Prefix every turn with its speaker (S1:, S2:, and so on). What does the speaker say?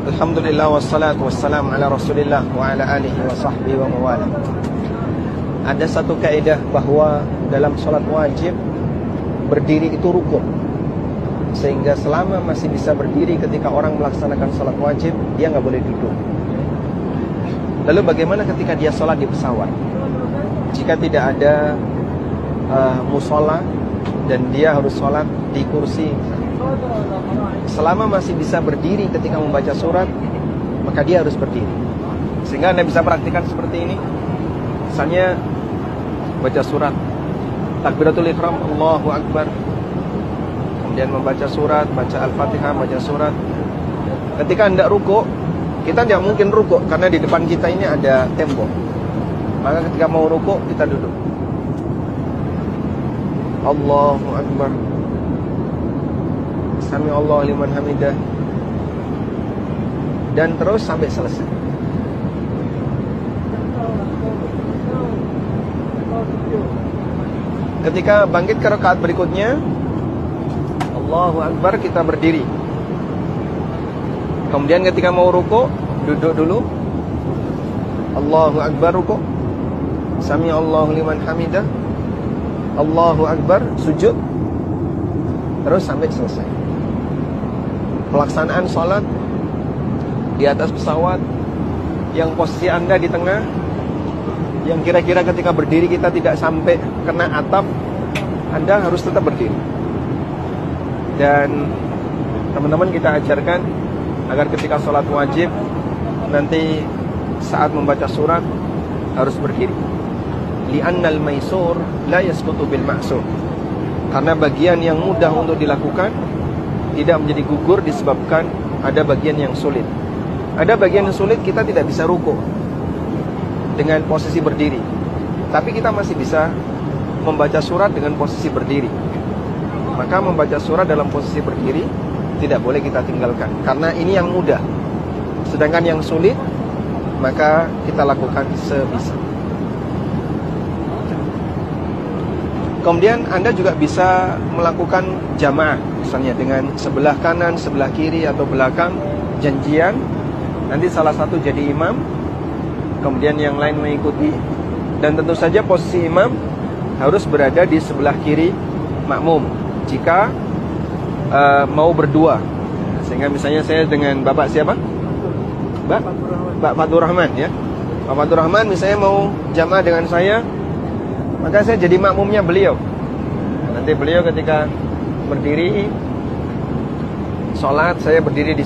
S1: Alhamdulillah wassalatu wassalamu ala Rasulillah wa ala alihi wa sahbihi wa mawala. Ada satu kaidah bahwa dalam solat wajib berdiri itu rukun, sehingga selama masih bisa berdiri ketika orang melaksanakan solat wajib, dia nggak boleh duduk. Lalu bagaimana ketika dia solat di pesawat? Jika tidak ada musola dan dia harus solat di kursi, selama masih bisa berdiri ketika membaca surat, maka dia harus berdiri. Sehingga Anda bisa praktikkan seperti ini. Misalnya baca surat takbiratul ihram, Allahu Akbar, kemudian membaca surat, baca Al-Fatihah, baca surat. Ketika Anda ruku', kita tidak mungkin ruku' karena di depan kita ini ada tembok. Maka ketika mau ruku', kita duduk. Allahu Akbar, Sami Allah liman hamidah, dan terus sampai selesai. Ketika bangkit ke rakaat berikutnya, Allahu Akbar, kita berdiri. Kemudian ketika mau ruku', duduk dulu. Allahu Akbar, ruku'. Sami Allah liman hamidah, Allahu Akbar, sujud. Terus sampai selesai. Pelaksanaan sholat di atas pesawat yang posisi Anda di tengah, yang kira-kira ketika berdiri kita tidak sampai kena atap, Anda harus tetap berdiri. Dan teman-teman kita ajarkan agar ketika sholat wajib nanti saat membaca surat harus berdiri. Li'annal maisur la yasqutu bil ma'sur. Karena bagian yang mudah untuk dilakukan tidak menjadi gugur disebabkan ada bagian yang sulit. Ada bagian yang sulit, kita tidak bisa ruku' dengan posisi berdiri, tapi kita masih bisa membaca surat dengan posisi berdiri. Maka membaca surat dalam posisi berdiri tidak boleh kita tinggalkan, karena ini yang mudah. Sedangkan yang sulit, maka kita lakukan sebisa. Kemudian Anda juga bisa melakukan jamaah, misalnya dengan sebelah kanan, sebelah kiri, atau belakang, janjian. Nanti salah satu jadi imam, kemudian yang lain mengikuti. Dan tentu saja posisi imam harus berada di sebelah kiri makmum jika mau berdua. Sehingga misalnya saya dengan Bapak siapa? Pak Fatur Rahman, ya. Pak Fatur Rahman misalnya mau jamaah dengan saya, maka saya jadi makmumnya beliau. Nanti beliau ketika berdiri sholat, saya berdiri di